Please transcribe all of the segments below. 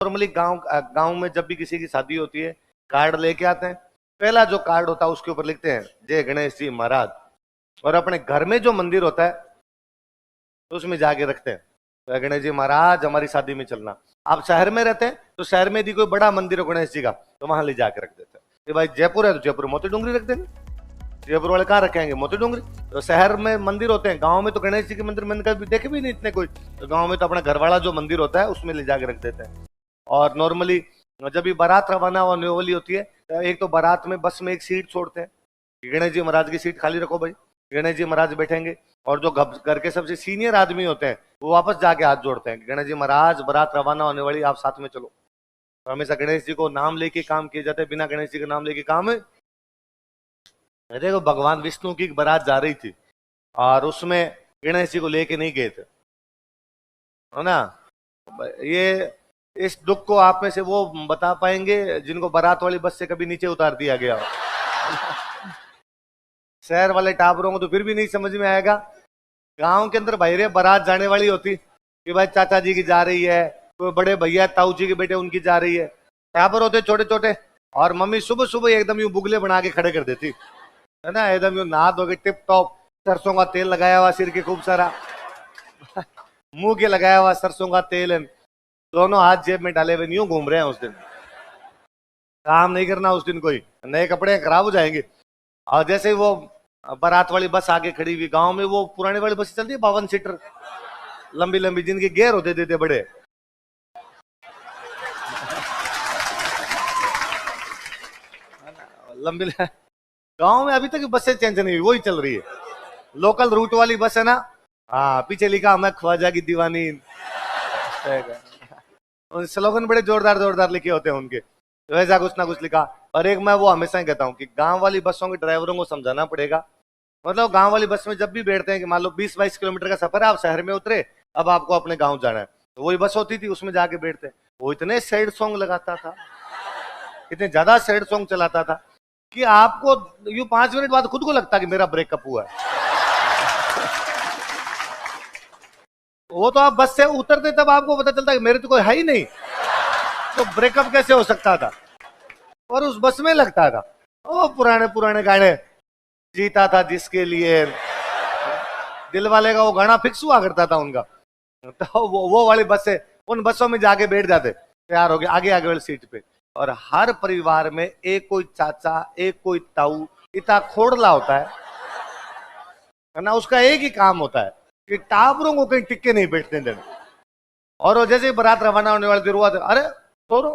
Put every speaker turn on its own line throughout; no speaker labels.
Normally गांव में जब भी किसी की शादी होती है कार्ड लेके आते हैं। पहला जो कार्ड होता है उसके ऊपर लिखते हैं जय गणेश जी महाराज, और अपने घर में जो मंदिर होता है तो उसमें जाके रखते हैं तो गणेश जी महाराज हमारी शादी में चलना। आप शहर में रहते हैं तो शहर में यदि कोई बड़ा मंदिर हो गणेश जी का तो वहां ले जाके रख देते हैं। कि भाई जयपुर है तो जयपुर मोती डूंगरी रख देंगे, जयपुर वाले कहाँ रखेंगे मोती डूंगरी। तो शहर में मंदिर होते हैं, गांव में तो गणेश जी के मंदिर मैंने कभी देखे भी नहीं इतने कोई, तो गांव में तो अपना घर वाला जो मंदिर होता है उसमें ले जाके रख देते हैं। और नॉर्मली जब भी बारात रवाना होने वाली होती है तो एक तो बारात में बस में एक सीट छोड़ते हैं कि गणेश जी महाराज की सीट खाली रखो भाई, गणेश जी महाराज बैठेंगे। और जो घर के सबसे सीनियर आदमी होते हैं वो वापस जाके हाथ जोड़ते हैं कि गणेश जी महाराज बारात रवाना होने वाली, आप साथ में चलो। तो हमेशा गणेश जी को नाम लेके काम किए जाते हैं, बिना गणेश जी के नाम लेके काम है। देखो भगवान विष्णु की बारात जा रही थी और उसमें गणेश जी को लेके नहीं गए थे, है ना। ये इस दुख को आप में से वो बता पाएंगे जिनको बारात वाली बस से कभी नीचे उतार दिया गया हो। शहर वाले टाबरों को तो फिर भी नहीं समझ में आएगा। गांव के अंदर भाई रे बारात जाने वाली होती कि भाई चाचा जी की जा रही है, कोई बड़े भैया ताऊ जी के बेटे उनकी जा रही है, टाबर होते छोटे छोटे, और मम्मी सुबह सुबह एकदम यूं बुगले बना के खड़े कर देती है ना, एकदम यूं नहा धो के टिप टॉप, सरसों का तेल लगाया हुआ सिर के खूब सारा, मुंह के लगाया हुआ सरसों का तेल, दोनों हाथ जेब में डाले हुए यूं घूम रहे हैं। उस दिन काम नहीं करना, उस दिन कोई नए कपड़े खराब हो जाएंगे। और जैसे ही वो बारात वाली बस आगे खड़ी हुई, गांव में वो पुराने वाली बस चलती है 52 सीटर लंबी लंबी, जिनके गेयर होते थे बड़े, लंबी। गांव में अभी तक बसें चेंज नहीं हुई, वही चल रही है लोकल रूट वाली बस है ना। हाँ, पीछे लिखा मैं ख्वाजा की दीवानी, स्लोगन बड़े जोरदार जोरदार लिखे होते हैं उनके, तो वैसा कुछ ना कुछ लिखा। और एक मैं वो हमेशा ही कहता हूँ कि गांव वाली बसों के ड्राइवरों को समझाना पड़ेगा। मतलब गांव वाली बस में जब भी बैठते हैं कि मान लो 20-22 किलोमीटर का सफर है, आप शहर में उतरे, अब आपको अपने गांव जाना है, तो वही बस होती थी, उसमें जाके बैठते। वो इतने सैड सॉन्ग लगाता था, इतने ज्यादा सैड सॉन्ग चलाता था कि आपको यूं 5 मिनट बाद खुद को लगता कि मेरा ब्रेकअप हुआ है। वो तो आप बस से उतरते तब आपको पता चलता कि मेरे तो कोई है ही नहीं, तो ब्रेकअप कैसे हो सकता था। और उस बस में लगता था वो पुराने पुराने गाने, जीता था जिसके लिए, दिल वाले का वो गाना फिक्स हुआ करता था उनका। तो वो वाली बस से, उन बसों में जाके बैठ जाते तैयार हो गए आगे आगे वाली सीट पे। और हर परिवार में एक कोई चाचा, एक कोई ताऊ इतना खोड़ला होता है ना, उसका एक ही काम होता है कि टाबरों को कहीं टिक्के नहीं बैठने देना। और वो जैसे ही बारात रवाना होने वाली देर हुआ, अरे तोरो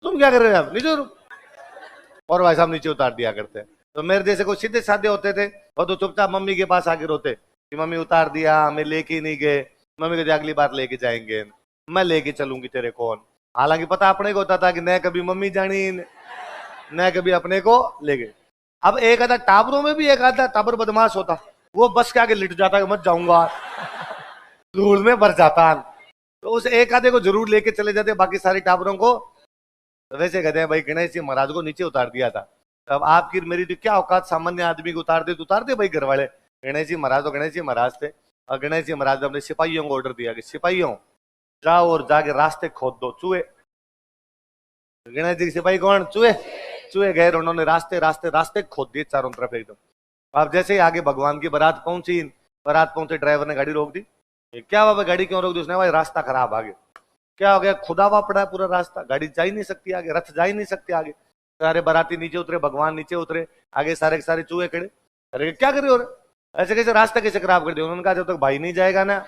तुम क्या कर रहे हो नीचे, और भाई साहब नीचे उतार दिया करते। तो मेरे जैसे कोई सीधे साधे होते थे वो तो चुपचाप मम्मी के पास आके रोते कि मम्मी उतार दिया, हमें लेके नहीं गए। मम्मी कहते अगली बार लेके जाएंगे, मैं लेके चलूंगी तेरे को। हालांकि पता अपने को होता था कि न कभी मम्मी जानी न कभी अपने को ले गए। अब एक आधा टाबरों में भी एक आधा टाबर बदमाश होता, वो बस के आगे लिट जाता कि मत जाऊंगा, धूल में भर जाता। तो उस एक आधे को जरूर लेके चले जाते, बाकी सारी टाबरों को तो वैसे कहते हैं भाई गणेश जी महाराज को नीचे उतार दिया था। अब आपकी मेरी तो क्या औकात, सामान्य आदमी को उतार दे भाई घर वाले। गणेश जी महाराज तो गणेश जी महाराज थे, और गणेश जी महाराज ने अपने सिपाहियों को ऑर्डर दिया कि सिपाहियों जाओ और जाके रास्ते खोद दो चूहे। गणेश जी के सिपाही कौन, चूहे। चूहे गए, उन्होंने रास्ते रास्ते रास्ते खोद दिए चारों तरफ एकदम। अब जैसे ही आगे भगवान की बारात पहुंची, बारात पहुंचे, ड्राइवर ने गाड़ी रोक दी। क्या बाबा गाड़ी क्यों रोक दी? उसने भाई रास्ता खराब आगे। क्या हो गया? खुदा हुआ पड़ा है पूरा रास्ता, गाड़ी जा ही नहीं सकती आगे, रथ जा ही नहीं सकते आगे। सारे बाराती नीचे उतरे, भगवान नीचे उतरे, आगे सारे के सारे चूहे खड़े। अरे क्या कर रहे हो, ऐसे कैसे रास्ता कैसे खराब कर दिया? उन्होंने कहा जब तक भाई नहीं जाएगा ना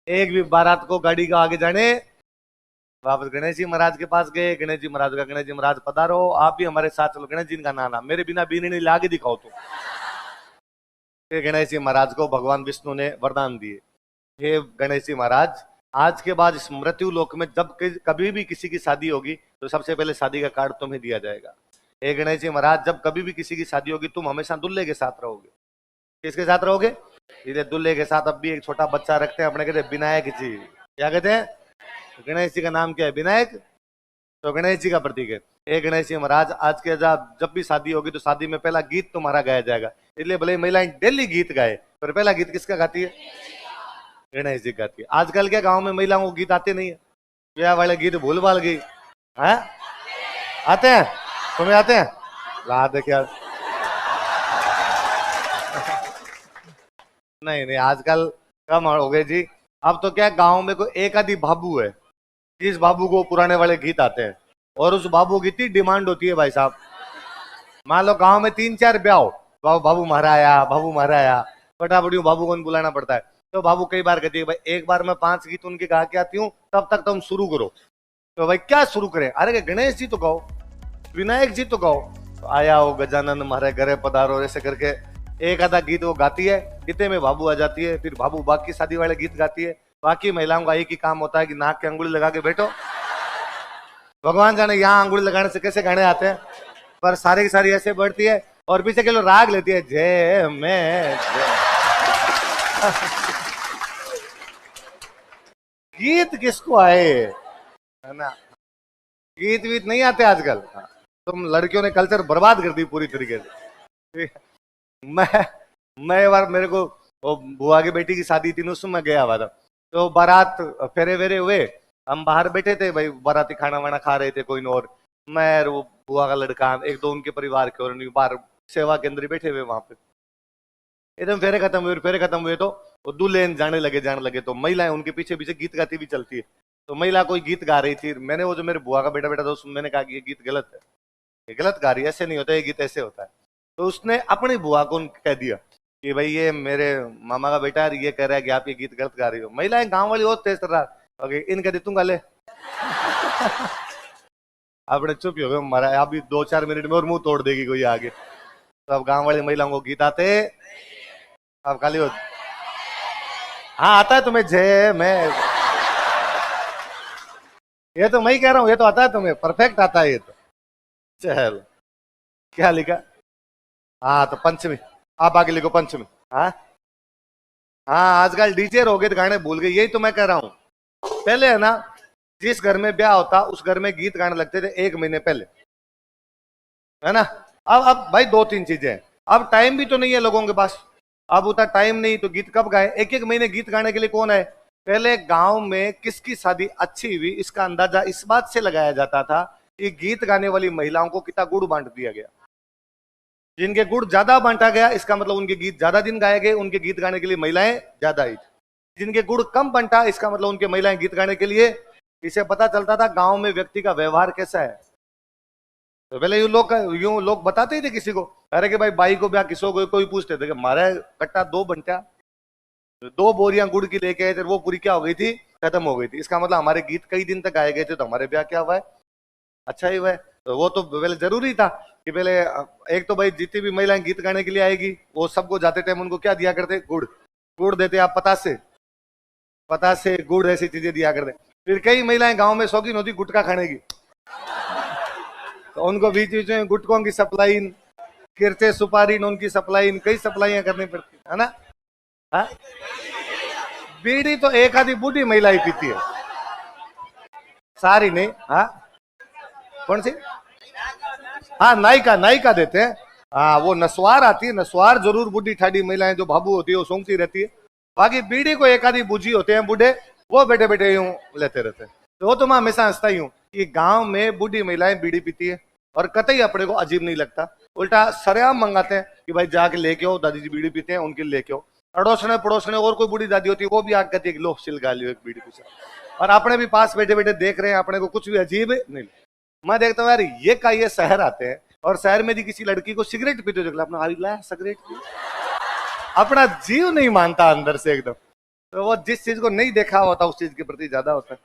एक भी बारात को गाड़ी का आगे जाने। वापस गणेश जी महाराज के पास गए, गणेश जी महाराज का, गणेश जी महाराज पधारो, आप भी हमारे साथ चलो। गणेश जी का नाना मेरे बिना बीनी नहीं लागे दिखाओ तुम। गणेश जी महाराज को भगवान विष्णु ने वरदान दिए, हे गणेश जी महाराज, आज के बाद इस मृत्यु लोक में जब कभी भी किसी की शादी होगी तो सबसे पहले शादी का कार्ड तुम्हें दिया जाएगा। हे गणेश जी महाराज, जब कभी भी किसी की शादी होगी तुम हमेशा दूल्हे के साथ रहोगे। किसके साथ रहोगे? इसलिए दूल्हे के साथ अब भी एक छोटा बच्चा रखते हैं अपने, कहते हैं विनायक जी। क्या कहते हैं? गणेश जी का नाम क्या है? विनायक। तो गणेश जी का प्रतीक है। हे गणेश जी महाराज, आज के जब भी शादी होगी तो शादी में पहला गीत तुम्हारा गाया जाएगा। इसलिए भले महिलाएं डेली गीत गाए, पर पहला गीत किसका गाती है? गणेश जी गाती है। आजकल के गांव में महिलाओं को गीत आते नहीं है, ब्याह वाले गीत भूल भाल गई है। आते हैं? तुम्हें आते हैं? ला दे क्या? नहीं नहीं, आजकल कम हो गए जी। अब तो क्या गांव में कोई एक आधी बाबू है, जिस बाबू को पुराने वाले गीत आते हैं, और उस बाबू की इतनी डिमांड होती है भाई साहब। मान लो गांव में 3-4 ब्याह हो, बाबू बाबू मारा आया, बाबू मारा आया, फटाफट बाबू को बुलाना पड़ता है। तो बाबू कई बार कहती है भाई एक बार मैं 5 गीत उनके गा के आती हूँ, तब तक तुम शुरू करो। तो भाई क्या शुरू करें? अरे गणेश जी तो गाओ, विनायक जी तो गाओ। तो आया हो गजानन मारे घरे पधारो, ऐसे करके एक आधा गीत वो गाती है, इतने में बाबू आ जाती है। फिर बाबू बाकी शादी वाले गीत गाती है। बाकी महिलाओं का एक ही काम होता है कि नाक की अंगुली लगा के बैठो। भगवान जाने यहाँ अंगुली लगाने से कैसे गाने आते हैं, पर सारी की सारी ऐसे बढ़ती है और पीछे के लोग राग लेती है, जय मैं जय। गीत किसको आए, है ना? गीत वीत नहीं आते आजकल। तुम लड़कियों ने कल्चर बर्बाद कर दी पूरी तरीके से। मैं एक बार, मेरे को वो बुआ की बेटी की शादी थी, उसमें मैं गया हुआ था। तो बारात फेरे वेरे हुए, हम बाहर बैठे थे भाई, बाराती खाना वाना खा रहे थे कोई और मैं, वो बुआ का लड़का, एक दो उनके परिवार के, और बाहर सेवा के अंदर बैठे हुए वहां पे। एकदम फेरे खत्म हुए तो वो दुल्हन जाने लगे तो महिलाएं उनके पीछे पीछे गीत गाती भी चलती है। तो महिला कोई गीत गा रही थी, मैंने वो जो मेरे बुआ का बेटा बेटा था उसमें मैंने कहा कि ये गीत गलत है, ये गलत गा रही है, ऐसे नहीं होता, ये गीत ऐसे होता है। तो उसने अपनी बुआ को कह दिया कि भाई ये मेरे मामा का बेटा है, ये कह रहा है कि आप ये गीत गलत गा रही हो। महिलाएं गांव वाली और तेज रहा, इनका दी तुम गा ले। आपने चुप ही हो गए, मारा अभी 2-4 मिनट में और मुंह तोड़ देगी कोई आगे। तो अब गांव वाली महिलाओं को गीत आते, अब खाली हो। हाँ आता है तुम्हें, जय मैं, ये तो मैं ही कह रहा हूं, ये तो आता है तुम्हें, परफेक्ट आता है ये तो। चल क्या लिखा? हाँ तो पंचमी, आप आगे लिखो पंचमी। हाँ हाँ, आजकल डीजे हो गए तो गाने भूल गए, यही तो मैं कह रहा हूँ। पहले है ना, जिस घर में ब्याह होता उस घर में गीत गाने लगते थे 1 महीने पहले, है ना? अब भाई 2-3 चीजें हैं। अब टाइम भी तो नहीं है लोगों के पास, अब उतना टाइम नहीं, तो गीत कब गाए? 1-1 महीने गीत गाने के लिए कौन है? पहले गांव में किसकी शादी अच्छी हुई इसका अंदाजा इस बात से लगाया जाता था कि गीत गाने वाली महिलाओं को कितना गुड़ बांट दिया गया। जिनके गुड़ ज्यादा बांटा गया इसका मतलब उनके गीत ज्यादा दिन गाए गए, उनके गीत गाने के लिए महिलाएं ज्यादा आई। जिनके गुड़ कम बंटा इसका मतलब उनके महिलाएं गीत गाने के लिए। इसे पता चलता था गांव में व्यक्ति का व्यवहार कैसा है। तो पहले यूं लोग बताते ही थे किसी को, अरे कि भाई बाई को ब्याह किसो को, कोई पूछते थे कि हमारे कट्टा 2 बंटा, 2 बोरियां गुड़ की लेके आए थे, वो पूरी क्या हो गई थी, खत्म हो गई थी। इसका मतलब हमारे गीत कई दिन तक गाए गए थे, तो हमारे ब्याह क्या हुआ है, अच्छा ही हुआ है। तो वो तो पहले जरूरी था कि पहले एक तो भाई जितनी भी महिलाएं गीत गाने के लिए आएगी वो सबको जाते टाइम उनको क्या दिया करते, गुड़। गुड़ देते आप पतासे गुड़ ऐसी चीजें दिया करते। फिर कई महिलाएं गांव में शौकीन होती गुटखा खाने की, तो उनको बीच बीच में गुटकों की सप्लाई, किरचे सुपारी उनकी सप्लाई, कई सप्लाइयां करनी पड़ती है ना। हाँ? बीड़ी तो एक आधी बूढ़ी महिला ही पीती है, सारी नहीं। हाँ कौन सी? हाँ नायिका देते हैं। हाँ वो नस्वार आती है, नस्वार जरूर बूढ़ी ठाडी महिलाएं जो भाबू होती है वो सूंघती रहती है। बाकी बीड़ी को एक आधी बूझी होते हैं बूढ़े, वो बैठे बैठे यूं लेते रहते हैं। तो वो तो मैं हमेशा हंसता ही हूँ कि गांव में बूढ़ी महिलाएं बीड़ी पीती है और कतई अपने को अजीब नहीं लगता। उल्टा सरेआम मंगाते हैं कि भाई जाके लेके आओ, दादी जी बीड़ी पीते हैं उनके लिए लेके आओ। अड़ोसने पड़ोसने और कोई बूढ़ी दादी होती है वो भी आग कहती है लो सिलगा लियो एक बीड़ी पीछे, और अपने भी पास बैठे बैठे देख रहे हैं, अपने को कुछ भी अजीब नहीं। मैं देखता हूँ यार ये का ये शहर आते हैं और शहर में भी किसी लड़की को सिगरेट पीते हो अपना सिगरेट अपना जीव नहीं मानता अंदर से एकदम। तो वो जिस चीज को नहीं देखा होता उस चीज के प्रति ज्यादा होता है।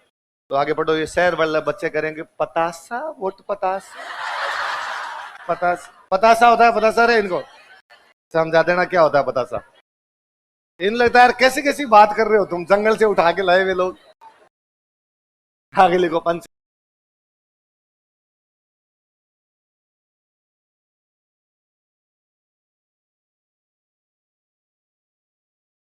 तो आगे बढ़ो, ये शहर वाले बच्चे करेंगे पतासा, वोट पतासा होता है, पतासा रे इनको समझा देना क्या होता है पतासा। इन लगता है यार कैसी कैसी बात कर रहे हो तुम, जंगल से उठा के लाए हुए लोग। आगे लिखो पंच।